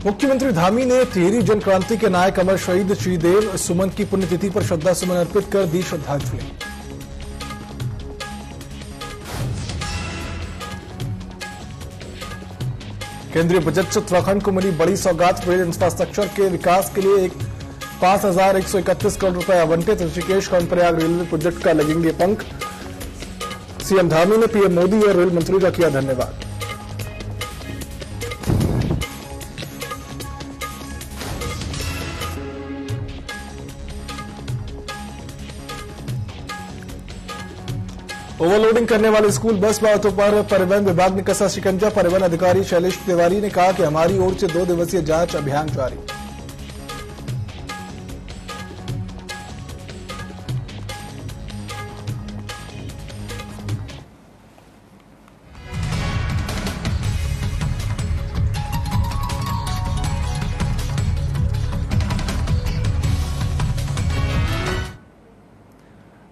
मुख्यमंत्री धामी ने टिहरी जन क्रांति के नायक अमर शहीद श्रीदेव सुमन की पुण्यतिथि पर श्रद्धा सुमन अर्पित कर दी श्रद्धांजलि। केंद्रीय बजट से उत्तराखंड को मिली बड़ी सौगात। रेल इंफ्रास्ट्रक्चर के विकास के लिए 5,131 करोड़ रुपए आवंटित। ऋषिकेश कर्णप्रयाग रेलवे प्रोजेक्ट का लगेंगे पंख। सीएम धामी ने पीएम मोदी और रेल मंत्री का किया धन्यवाद। ओवरलोडिंग करने वाले स्कूल बस बातों पर परिवहन विभाग ने कसा शिकंजा। परिवहन अधिकारी शैलेश तिवारी ने कहा कि हमारी ओर से 2 दिवसीय जांच अभियान जारी।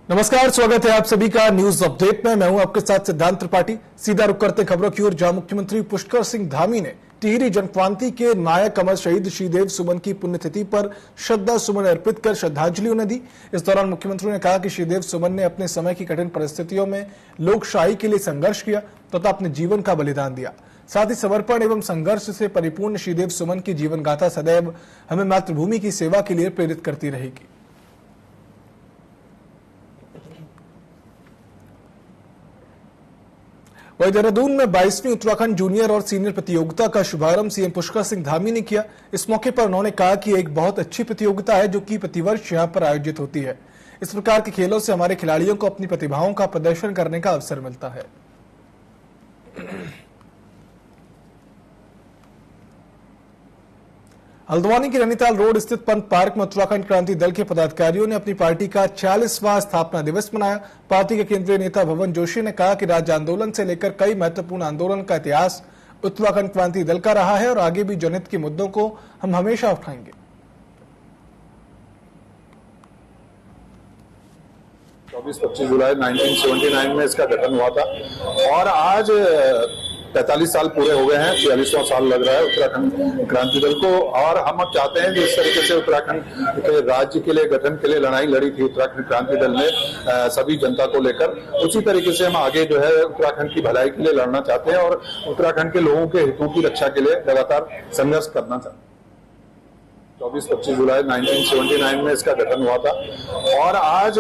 नमस्कार, स्वागत है आप सभी का न्यूज अपडेट में। मैं हूं आपके साथ सिद्धांत त्रिपाठी। सीधा रुख करते खबरों की ओर, जहां मुख्यमंत्री पुष्कर सिंह धामी ने टिहरी जनक्रांति के नायक अमर शहीद श्रीदेव सुमन की पुण्यतिथि पर श्रद्धा सुमन अर्पित कर श्रद्धांजलि उन्हें दी। इस दौरान मुख्यमंत्री ने कहा कि श्रीदेव सुमन ने अपने समय की कठिन परिस्थितियों में लोकशाही के लिए संघर्ष किया तथा अपने जीवन का बलिदान दिया। साथ ही समर्पण एवं संघर्ष से परिपूर्ण श्रीदेव सुमन की जीवन गाथा सदैव हमें मातृभूमि की सेवा के लिए प्रेरित करती रहेगी। वहीं देहरादून में 22वीं उत्तराखंड जूनियर और सीनियर प्रतियोगिता का शुभारंभ सीएम पुष्कर सिंह धामी ने किया। इस मौके पर उन्होंने कहा कि एक बहुत अच्छी प्रतियोगिता है जो कि प्रतिवर्ष यहां पर आयोजित होती है। इस प्रकार के खेलों से हमारे खिलाड़ियों को अपनी प्रतिभाओं का प्रदर्शन करने का अवसर मिलता है। हल्द्वानी के नैनीताल रोड स्थित पंत पार्क में उत्तराखंड क्रांति दल के पदाधिकारियों ने अपनी पार्टी का 40वां स्थापना दिवस मनाया। पार्टी के केंद्रीय नेता भवन जोशी ने कहा कि राज्य आंदोलन से लेकर कई महत्वपूर्ण आंदोलन का इतिहास उत्तराखंड क्रांति दल का रहा है और आगे भी जनहित के मुद्दों को हम हमेशा उठाएंगे। 24-25 जुलाई 1979 में इसका गठन हुआ था और आज 45 साल पूरे हो गए हैं। 46वां साल लग रहा है उत्तराखंड क्रांति दल को और हम अब चाहते हैं जिस तरीके से उत्तराखंड के राज्य के लिए गठन के लिए लड़ाई लड़ी थी उत्तराखंड क्रांति दल ने सभी जनता को लेकर, उसी तरीके से हम आगे जो है उत्तराखंड की भलाई के लिए लड़ना चाहते हैं और उत्तराखंड के लोगों के हितों की रक्षा के लिए लगातार संघर्ष करना चाहते हैं। 24-25 जुलाई 1979 में इसका गठन हुआ था और आज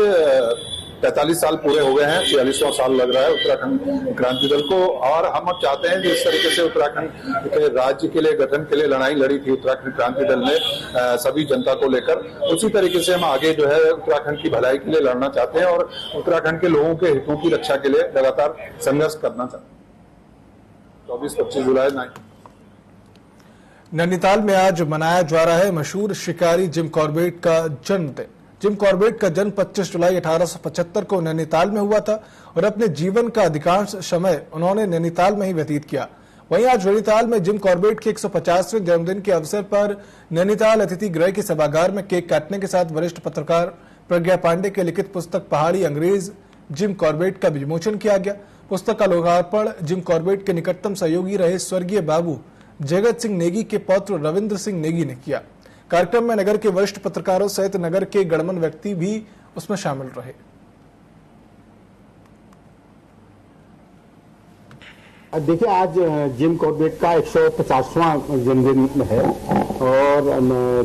45 साल पूरे हो गए हैं। 46वां साल लग रहा है उत्तराखंड क्रांति दल को और हम अब चाहते हैं जिस तरीके से उत्तराखंड के राज्य के लिए गठन के लिए लड़ाई लड़ी थी उत्तराखंड क्रांति दल ने सभी जनता को लेकर, उसी तरीके से हम आगे जो है उत्तराखंड की भलाई के लिए लड़ना चाहते हैं और उत्तराखंड के लोगों के हितों की रक्षा के लिए लगातार संघर्ष करना चाहते हैं। 24-25 जुलाई नैनीताल में आज मनाया जा रहा है मशहूर शिकारी जिम कॉर्बेट का जन्मदिन। जिम कॉर्बेट का जन्म 25 जुलाई 1875 को नैनीताल में हुआ था और अपने जीवन का अधिकांश समय उन्होंने नैनीताल में ही व्यतीत किया। वहीं आज नैनीताल में जिम कॉर्बेट के 150वें जन्मदिन के अवसर पर नैनीताल अतिथि गृह के सभागार में केक काटने के साथ वरिष्ठ पत्रकार प्रज्ञा पांडे के लिखित पुस्तक पहाड़ी अंग्रेज जिम कॉर्बेट का विमोचन किया गया। पुस्तक का लोकार्पण जिम कॉर्बेट के निकटतम सहयोगी रहे स्वर्गीय बाबू जगत सिंह नेगी के पौत्र रविंद्र सिंह नेगी ने किया। कार्यक्रम में नगर के वरिष्ठ पत्रकारों सहित नगर के गणमान्य व्यक्ति भी उसमें शामिल रहे। देखिए, आज जिम कॉर्बेट का 150वां जन्मदिन है और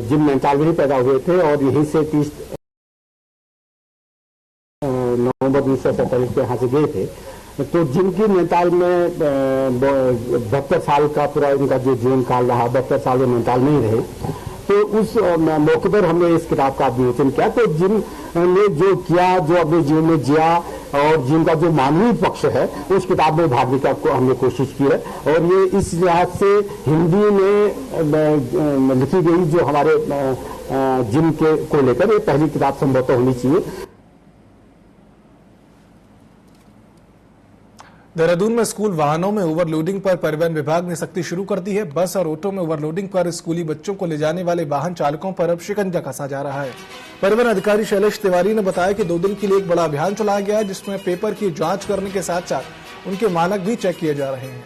जिम नैनीताल में ही पैदा हुए थे और यहीं से 30 नवंबर 1947 को यहाँ से गए थे। तो जिनकी नैनीताल में 72 साल का पूरा इनका जो जीवन काल रहा, 72 साल में नैनीताल में ही रहे, तो उस मौके पर हमने इस किताब का विमोचन किया। तो जिन ने जो किया, जो अपने जीवन में जिया और जिनका जो मानवीय पक्ष है उस किताब में भागने का हमने कोशिश की है और ये इस लिहाज से हिंदी में लिखी गई जो हमारे जिम के को लेकर ये पहली किताब संभवतः होनी चाहिए। देहरादून में स्कूल वाहनों में ओवरलोडिंग पर परिवहन विभाग ने सख्ती शुरू कर दी है। बस और ऑटो में ओवरलोडिंग पर स्कूली बच्चों को ले जाने वाले वाहन चालकों पर अब शिकंजा कसा जा रहा है। परिवहन अधिकारी शैलेश तिवारी ने बताया कि 2 दिन के लिए एक बड़ा अभियान चलाया गया है जिसमें पेपर की जांच करने के साथ साथ उनके मानक भी चेक किए जा रहे हैं।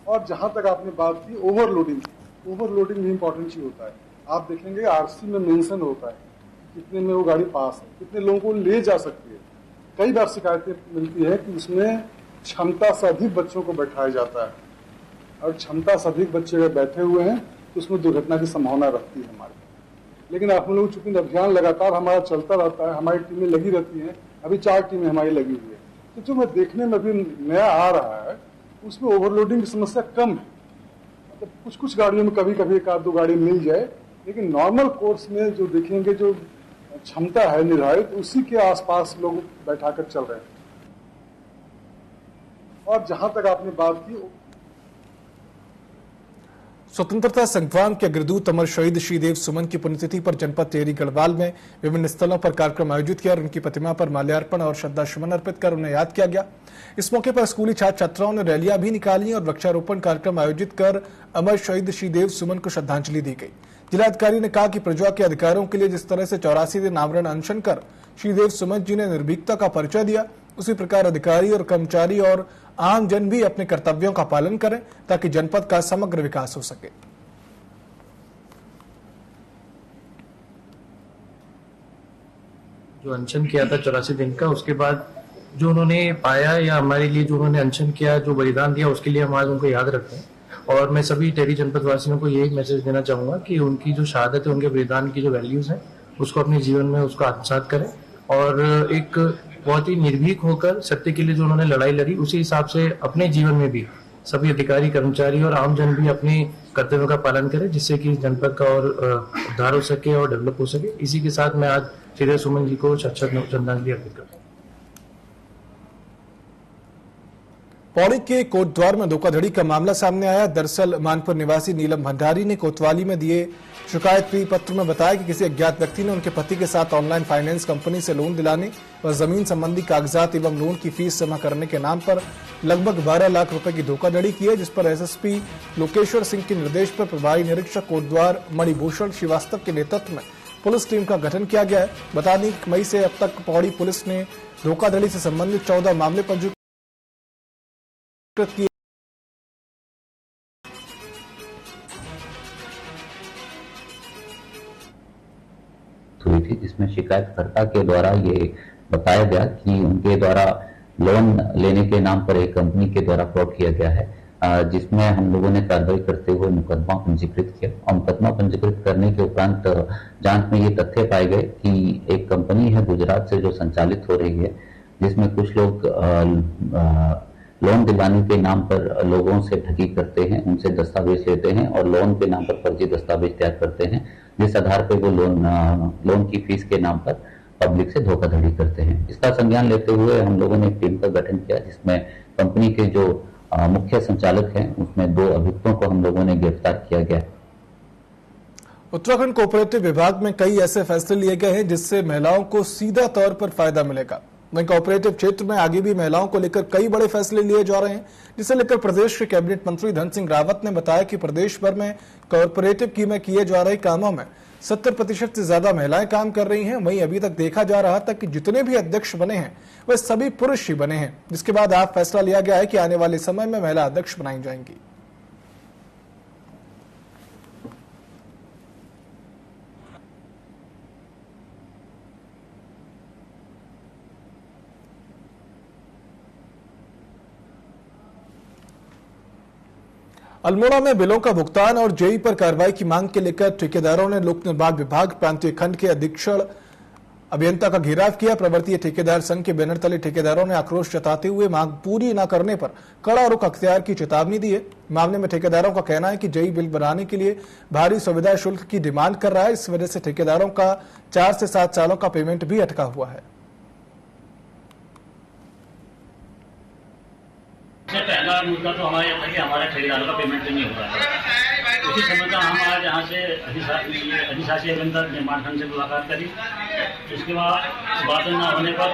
और जहां तक आपने बात की ओवरलोडिंग भी इम्पोर्टेंट चीज होता है। आप देखेंगे आरसी में मेंशन होता है कितने में वो गाड़ी पास है, कितने लोगों को ले जा सकती है। कई बार शिकायतें मिलती है कि उसमें क्षमता से अधिक बच्चों को बैठाया जाता है और क्षमता से अधिक बच्चे अगर बैठे हुए हैं तो उसमें दुर्घटना की संभावना रहती है हमारे। लेकिन आप लोग चूंकि अभियान लगातार हमारा चलता रहता है, हमारी टीमें लगी रहती हैं, अभी 4 टीमें हमारी लगी हुई है, तो जो मैं देखने में अभी नया आ रहा है उसमें ओवरलोडिंग की समस्या कम है। मतलब कुछ गाड़ियों में कभी कभी 1-2 गाड़ी मिल जाए, लेकिन नॉर्मल कोर्स में जो देखेंगे जो क्षमता है निर्धारित उसी के आसपास लोग बैठाकर चल रहे हैं। और जहां तक आपने बात की स्वतंत्रता संग्राम के अग्रदूत अमर शहीद श्रीदेव सुमन की पुण्यतिथि पर जनपद टिहरी गढ़वाल में विभिन्न स्थलों पर कार्यक्रम आयोजित किया और उनकी प्रतिमा पर माल्यार्पण और श्रद्धा सुमन अर्पित कर उन्हें याद किया गया। इस मौके पर स्कूली छात्र छात्राओं ने रैलियां भी निकाली और वृक्षारोपण कार्यक्रम आयोजित कर अमर शहीद श्रीदेव सुमन को श्रद्धांजलि दी गई। जिलाधिकारी ने कहा कि प्रजा के अधिकारों के लिए जिस तरह से 84 दिन आवरण अनशन कर श्रीदेव सुमन जी ने निर्भीकता का परिचय दिया, उसी प्रकार अधिकारी और कर्मचारी और आम जन भी अपने कर्तव्यों का पालन करें ताकि जनपद का समग्र विकास हो सके। जो अनशन किया था 84 दिन का, उसके बाद जो उन्होंने पाया या हमारे लिए जो उन्होंने अनशन किया, जो बलिदान दिया, उसके लिए हम आज उनको याद रखते हैं। और मैं सभी टिहरी जनपद वासियों को यही मैसेज देना चाहूंगा कि उनकी जो शहादत है, उनके बलिदान की जो वैल्यूज है, उसको अपने जीवन में उसको आत्मसात करें और एक बहुत ही निर्भीक होकर सत्य के लिए जो उन्होंने लड़ाई लड़ी, उसी हिसाब से अपने जीवन में भी सभी अधिकारी, कर्मचारी और आमजन भी अपने कर्तव्यों का पालन करें, जिससे कि जनपद का और उद्धार हो सके और डेवलप हो सके। इसी के साथ मैं आज श्रीदेव सुमन जी को श्रद्धांजलि अर्पित करता हूँ। पौड़ी के कोटद्वार में धोखाधड़ी का मामला सामने आया। दरअसल मानपुर निवासी नीलम भंडारी ने कोतवाली में दिए शिकायत पत्र में बताया कि किसी अज्ञात व्यक्ति ने उनके पति के साथ ऑनलाइन फाइनेंस कंपनी से लोन दिलाने व जमीन संबंधी कागजात एवं लोन की फीस जमा करने के नाम पर लगभग 12 लाख रुपए की धोखाधड़ी की है, जिस पर एसएसपी लोकेश्वर सिंह के निर्देश पर प्रभारी निरीक्षक कोटद्वार मणिभूषण श्रीवास्तव के नेतृत्व में पुलिस टीम का गठन किया गया है। बता दें कि मई से अब तक पौड़ी पुलिस ने धोखाधड़ी से संबंधित 14 मामले पंजीकृत किए। हुई थी, जिसमें शिकायतकर्ता के द्वारा ये बताया गया कि उनके द्वारा लोन लेने के नाम पर एक कंपनी के द्वारा फ्रॉड किया गया है, जिसमें हम लोगों ने कार्रवाई करते हुए मुकदमा पंजीकृत किया। और मुकदमा पंजीकृत करने के उपरांत जांच में ये तथ्य पाए गए कि एक कंपनी है गुजरात से जो संचालित हो रही है, जिसमें कुछ लोग लोन दिलाने के नाम पर लोगों से ठगी करते हैं, उनसे दस्तावेज लेते हैं और लोन के नाम पर फर्जी दस्तावेज तैयार करते हैं, जिस आधार पर वो लोन की फीस के नाम पर पब्लिक से धोखाधड़ी करते हैं। इसका संज्ञान लेते हुए हम लोगों ने एक टीम का गठन किया, जिसमें कंपनी के जो मुख्य संचालक हैं उसमें 2 अभियुक्तों को हम लोगों ने गिरफ्तार किया गया। उत्तराखंड कोऑपरेटिव विभाग में कई ऐसे फैसले लिए गए हैं जिससे महिलाओं को सीधा तौर पर फायदा मिलेगा। वहीं कोऑपरेटिव क्षेत्र में आगे भी महिलाओं को लेकर कई बड़े फैसले लिए जा रहे हैं, जिसे लेकर प्रदेश के कैबिनेट मंत्री धन सिंह रावत ने बताया कि प्रदेश भर में कोऑपरेटिव में किए जा रहे कामों में 70% से ज्यादा महिलाएं काम कर रही हैं। वहीं अभी तक देखा जा रहा था कि जितने भी अध्यक्ष बने हैं वह सभी पुरुष ही बने हैं, जिसके बाद आज फैसला लिया गया है कि आने वाले समय में महिला अध्यक्ष बनाई जाएंगी। अल्मोड़ा में बिलों का भुगतान और जेई पर कार्रवाई की मांग के लेकर ठेकेदारों ने लोक निर्माण विभाग प्रांतीय खंड के अधीक्षण अभियंता का घेराव किया। प्रवर्तीय ठेकेदार संघ के बैनर तले ठेकेदारों ने आक्रोश जताते हुए मांग पूरी न करने पर कड़ा रुख अख्तियार की चेतावनी दी है। मामले में ठेकेदारों का कहना है कि जेई बिल बनाने के लिए भारी सुविधा शुल्क की डिमांड कर रहा है। इस वजह से ठेकेदारों का 4 से 7 सालों का पेमेंट भी अटका हुआ है। सबसे पहला मुद्दा तो हमारा यह था कि हमारे ठेकेदारों का पेमेंट नहीं हो रहा है। उसी समय का हम आज यहाँ से अधिशासी अभियंता निर्माण खंड से मुलाकात करी। उसके बाद बात न होने पर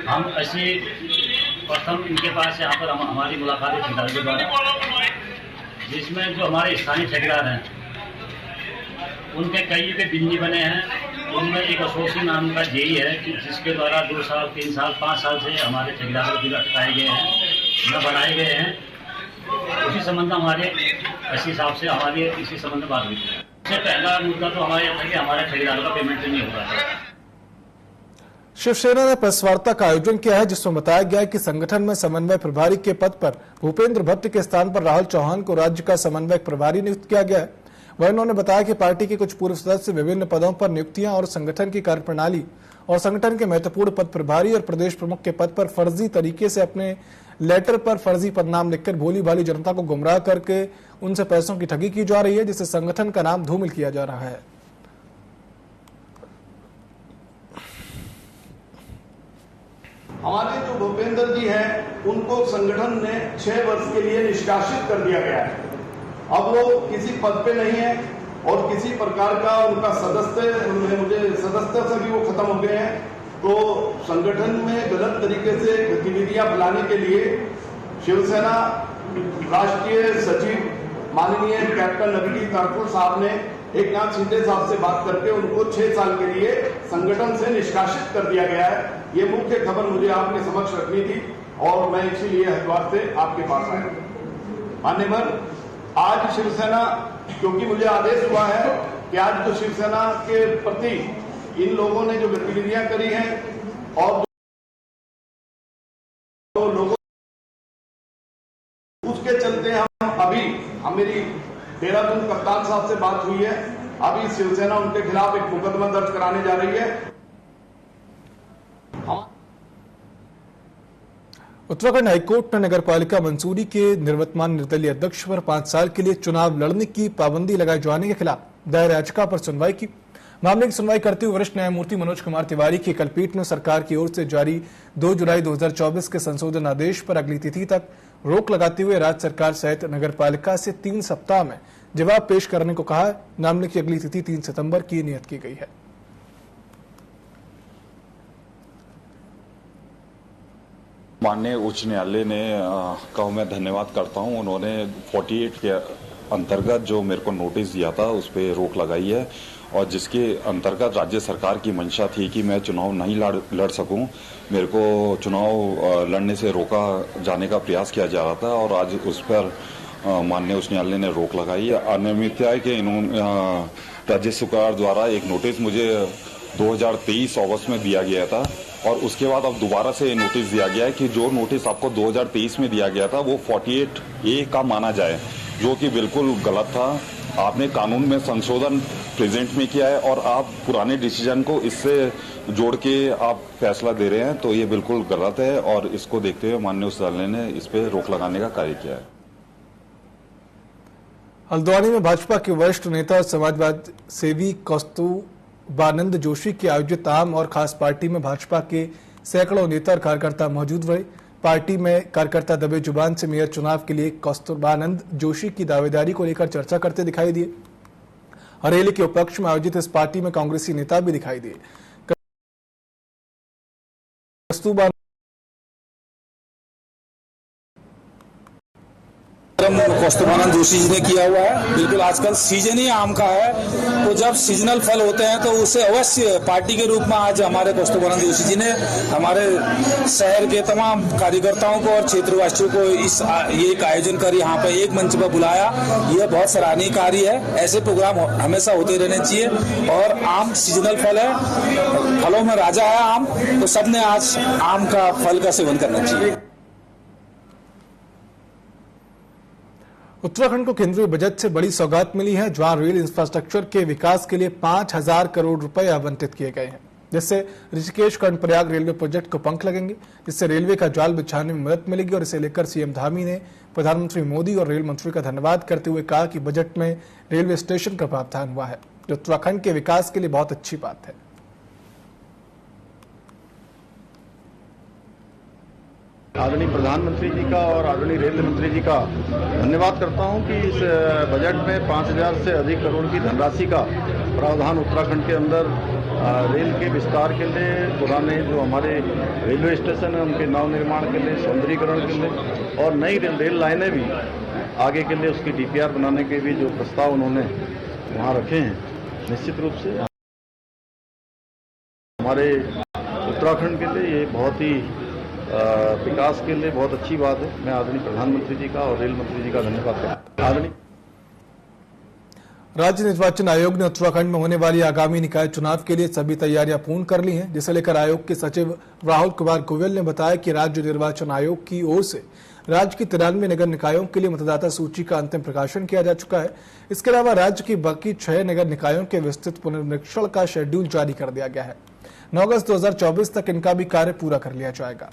हम ऐसी प्रथम इनके पास यहाँ पर हमारी मुलाकात है ठेकेदारों के द्वारा, जिसमें जो हमारे स्थानीय ठेकेदार हैं उनके कई के बिल नहीं बने हैं। उनमें एक अशोक नाम का जेई है कि जिसके द्वारा 2 साल, 3 साल, 5 साल से हमारे ठेकेदारों के बिल अटकाए गए हैं, न बनाए गए हैं। उसी संबंध में हमारे इस हिसाब से हमारी इसी संबंध में बात हुई। सबसे पहला मुद्दा तो हमारे यहाँ था कि हमारे खरीदारों का पेमेंट नहीं हो रहा था। शिवसेना ने प्रेस वार्ता का आयोजन किया है, जिसमें बताया गया कि संगठन में समन्वय प्रभारी के पद पर भूपेंद्र भट्ट के स्थान पर राहुल चौहान को राज्य का समन्वयक प्रभारी नियुक्त किया गया है। वह उन्होंने बताया कि पार्टी के कुछ पूर्व सदस्य विभिन्न पदों पर नियुक्तियां और संगठन की कार्यप्रणाली और संगठन के महत्वपूर्ण पद प्रभारी और प्रदेश प्रमुख के पद पर फर्जी तरीके से अपने लेटर पर फर्जी पदनाम लिखकर भोली भाली जनता को गुमराह करके उनसे पैसों की ठगी की जा रही है, जिससे संगठन का नाम धूमिल किया जा रहा है। हमारे जो भूपेंद्र जी हैं उनको संगठन ने 6 वर्ष के लिए निष्कासित कर दिया गया है। अब वो किसी पद पे नहीं है और किसी प्रकार का उनका सदस्य से भी वो खत्म हो गए हैं। तो संगठन में गलत तरीके से गतिविधियां फैलाने के लिए शिवसेना राष्ट्रीय सचिव माननीय कैप्टन अभिजीत राठौर साहब ने एकनाथ शिंदे साहब से बात करके उनको 6 साल के लिए संगठन से निष्कासित कर दिया गया है। ये मुख्य खबर मुझे आपके समक्ष रखनी थी और मैं इसीलिए हरिद्वार से आपके पास आया। मान्यवर, आज शिवसेना, क्योंकि मुझे आदेश हुआ है कि आज जो शिवसेना के प्रति इन लोगों ने जो गतिविधियां करी हैं और तो लोगों उसके चलते हम मेरी देहरादून कप्तान साहब से बात हुई है। अभी शिवसेना उनके खिलाफ एक मुकदमा दर्ज कराने जा रही है। उत्तराखंड हाईकोर्ट ने नगरपालिका मंसूरी के निवर्तमान निर्दलीय अध्यक्ष पर 5 साल के लिए चुनाव लड़ने की पाबंदी लगाए जाने के खिलाफ दायर याचिका पर सुनवाई की। मामले की सुनवाई करते हुए वरिष्ठ न्यायमूर्ति मनोज कुमार तिवारी की एकलपीठ ने सरकार की ओर से जारी 2 जुलाई 2024 के संशोधन आदेश पर अगली तिथि तक रोक लगाते हुए राज्य सरकार सहित नगरपालिका से 3 सप्ताह में जवाब पेश करने को कहा। मामले की अगली तिथि 3 सितंबर की नियत की गई है। माननीय उच्च न्यायालय ने का मैं धन्यवाद करता हूं। उन्होंने 48 के अंतर्गत जो मेरे को नोटिस दिया था उस पर रोक लगाई है और जिसके अंतर्गत राज्य सरकार की मंशा थी कि मैं चुनाव नहीं लड़ सकूं, मेरे को चुनाव लड़ने से रोका जाने का प्रयास किया जा रहा था और आज उस पर माननीय उच्च न्यायालय ने रोक लगाई है। अनियमितता के राज्य सरकार द्वारा एक नोटिस मुझे 2023 अगस्त में दिया गया था और उसके बाद अब दोबारा से नोटिस दिया गया है कि जो नोटिस आपको 2023 में दिया गया था वो 48A का माना जाए, जो कि बिल्कुल गलत था। आपने कानून में संशोधन प्रेजेंट में किया है और आप पुराने डिसीजन को इससे जोड़ के आप फैसला दे रहे हैं, तो ये बिल्कुल गलत है और इसको देखते हुए माननीय उच्च न्यायालय ने इस पे रोक लगाने का कार्य किया है। हल्द्वानी में भाजपा के वरिष्ठ नेता और समाजवादी सेवी कस्तूरबानंद जोशी की आयोजित आम और खास पार्टी में भाजपा के सैकड़ों नेता और कार्यकर्ता मौजूद रहे। पार्टी में कार्यकर्ता दबे जुबान से मेयर चुनाव के लिए कस्तूरबानंद जोशी की दावेदारी को लेकर चर्चा करते दिखाई दिए। हरेली के उपलक्ष्य में आयोजित इस पार्टी में कांग्रेसी नेता भी दिखाई दिए। कस्तूरबानंद जोशी जी ने किया हुआ है। बिल्कुल आजकल सीजन ही आम का है, तो जब सीजनल फल होते हैं तो उसे अवश्य पार्टी के रूप में आज हमारे कस्तूरबानंद जोशी जी ने हमारे शहर के तमाम कार्यकर्ताओं को और क्षेत्रवासियों को ये एक आयोजन कर यहाँ पे एक मंच पर बुलाया। यह बहुत सराहनीय कार्य है। ऐसे प्रोग्राम हमेशा होते रहने चाहिए और आम सीजनल फल है, फलों में राजा है आम, तो सबने आज आम का फल का सेवन करना चाहिए। उत्तराखंड को केंद्रीय बजट से बड़ी सौगात मिली है, जहां रेल इंफ्रास्ट्रक्चर के विकास के लिए 5000 करोड़ रुपए आवंटित किए गए हैं, जिससे ऋषिकेश कर्णप्रयाग रेलवे प्रोजेक्ट को पंख लगेंगे। इससे रेलवे का जाल बिछाने में मदद मिलेगी और इसे लेकर सीएम धामी ने प्रधानमंत्री मोदी और रेल मंत्री का धन्यवाद करते हुए कहा कि बजट में रेलवे स्टेशन का प्रावधान हुआ है, जो उत्तराखंड के विकास के लिए बहुत अच्छी बात है। आदरणीय प्रधानमंत्री जी का और आदरणीय रेल मंत्री जी का धन्यवाद करता हूं कि इस बजट में 5000 से अधिक करोड़ की धनराशि का प्रावधान उत्तराखंड के अंदर रेल के विस्तार के लिए, पुराने जो हमारे रेलवे स्टेशन है उनके नव निर्माण के लिए, सौंदर्यीकरण के लिए और नई रेल लाइनें भी आगे के लिए उसकी DPR बनाने के भी जो प्रस्ताव उन्होंने वहाँ रखे हैं, निश्चित रूप से हमारे उत्तराखंड के लिए ये बहुत ही विकास के लिए बहुत अच्छी बात है। मैं आदरणीय प्रधानमंत्री जी का और रेल मंत्री जी का धन्यवाद करता हूं। राज्य निर्वाचन आयोग ने उत्तराखंड में होने वाली आगामी निकाय चुनाव के लिए सभी तैयारियां पूर्ण कर ली हैं, जिसे लेकर आयोग के सचिव राहुल कुमार गोयल ने बताया कि राज्य निर्वाचन आयोग की ओर से राज्य की 93 नगर निकायों के लिए मतदाता सूची का अंतिम प्रकाशन किया जा चुका है। इसके अलावा राज्य की बाकी 6 नगर निकायों के विस्तृत पुनरीक्षण का शेड्यूल जारी कर दिया गया है। 9 अगस्त 2024 तक इनका भी कार्य पूरा कर लिया जाएगा।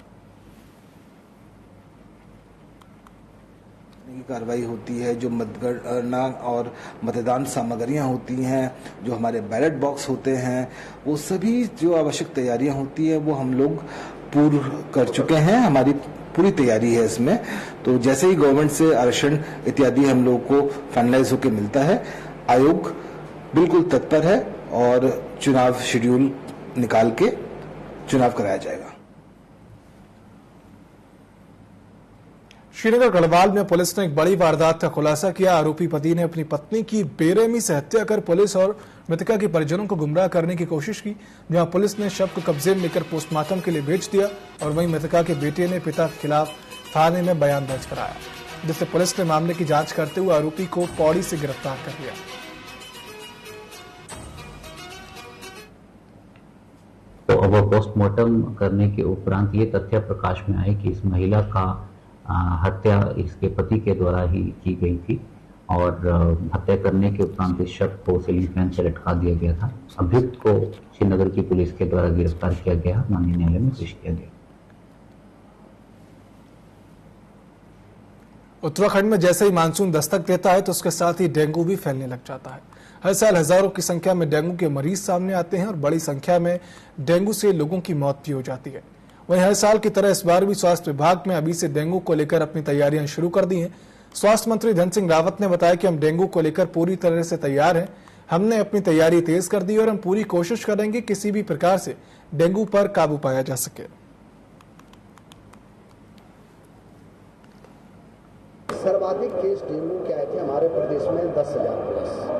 की कार्रवाई होती है, जो मतगणना और मतदान सामग्रियां होती हैं, जो हमारे बैलेट बॉक्स होते हैं, वो सभी जो आवश्यक तैयारियां होती है वो हम लोग पूर्ण कर चुके हैं। हमारी पूरी तैयारी है इसमें। तो जैसे ही गवर्नमेंट से आरक्षण इत्यादि हम लोग को फाइनलाइज होकर मिलता है, आयोग बिल्कुल तत्पर है और चुनाव शेड्यूल निकाल के चुनाव कराया जाएगा। श्रीनगर गढ़वाल में पुलिस ने एक बड़ी वारदात का खुलासा किया। आरोपी पति ने अपनी पत्नी की बेरहमी से हत्या कर पुलिस और मृतका के परिजनों को गुमराह करने की कोशिश की, जहां पुलिस ने शव को कब्जे में लेकर पोस्टमार्टम के लिए भेज दिया और वहीं मृतका के बेटे ने पिता के खिलाफ थाने में बयान दर्ज कराया, जिससे पुलिस ने मामले की जांच करते हुए आरोपी को पौड़ी से गिरफ्तार कर लिया। तो अब पोस्टमार्टम करने के उपरांत ये तथ्य प्रकाश में आए कि इस महिला का हत्या इसके पति के द्वारा ही की गई थी और हत्या करने के उपरांत इस शख्स को सीलिंग फैन से लटका दिया गया था। अभियुक्त को श्रीनगर की पुलिस के द्वारा गिरफ्तार किया गया, माननीय न्यायालय में पेश किया गया। उत्तराखंड में जैसे ही मानसून दस्तक देता है तो उसके साथ ही डेंगू भी फैलने लग जाता है। हर साल हजारों की संख्या में डेंगू के मरीज सामने आते हैं और बड़ी संख्या में डेंगू से लोगों की मौत भी हो जाती है। वहीं हर साल की तरह इस बार भी स्वास्थ्य विभाग में अभी से डेंगू को लेकर अपनी तैयारियां शुरू कर दी हैं। स्वास्थ्य मंत्री धन सिंह रावत ने बताया कि हम डेंगू को लेकर पूरी तरह से तैयार हैं। हमने अपनी तैयारी तेज कर दी और हम पूरी कोशिश करेंगे किसी भी प्रकार से डेंगू पर काबू पाया जा सके। सर्वाधिक केस डेंगू के आए थे हमारे प्रदेश में 10,000 प्लस,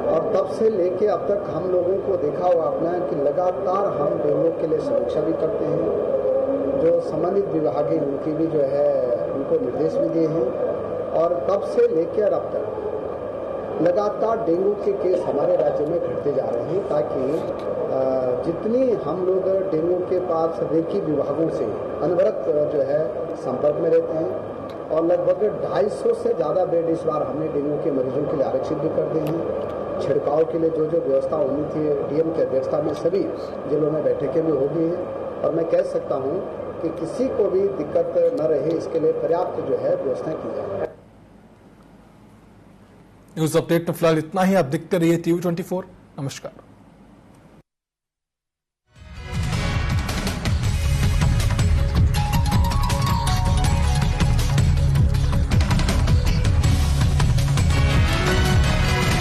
और तब से लेके अब तक हम लोगों को देखा हुआ अपना कि लगातार हम डेंगू के लिए समीक्षा भी करते हैं। जो संबंधित विभाग है उनकी भी जो है उनको निर्देश भी दिए हैं, और तब से लेकर अब तक लगातार डेंगू के केस हमारे राज्य में घटते जा रहे हैं, ताकि जितनी हम लोग डेंगू के पास रेकी विभागों से अनवरत जो है संपर्क में रहते हैं, और लगभग 250 से ज़्यादा बेड इस बार हमने डेंगू के मरीजों के लिए आरक्षित भी कर दिए हैं। छिड़काव के लिए जो जो व्यवस्था होनी थी डीएम की अध्यक्षता में सभी जिलों में बैठकें भी हो गई हैं, और मैं कह सकता हूं कि किसी को भी दिक्कत न रहे इसके लिए पर्याप्त जो है व्यवस्थाएं की जाए। न्यूज अपडेट में फिलहाल इतना ही। आप देखते रहिए TV24। नमस्कार।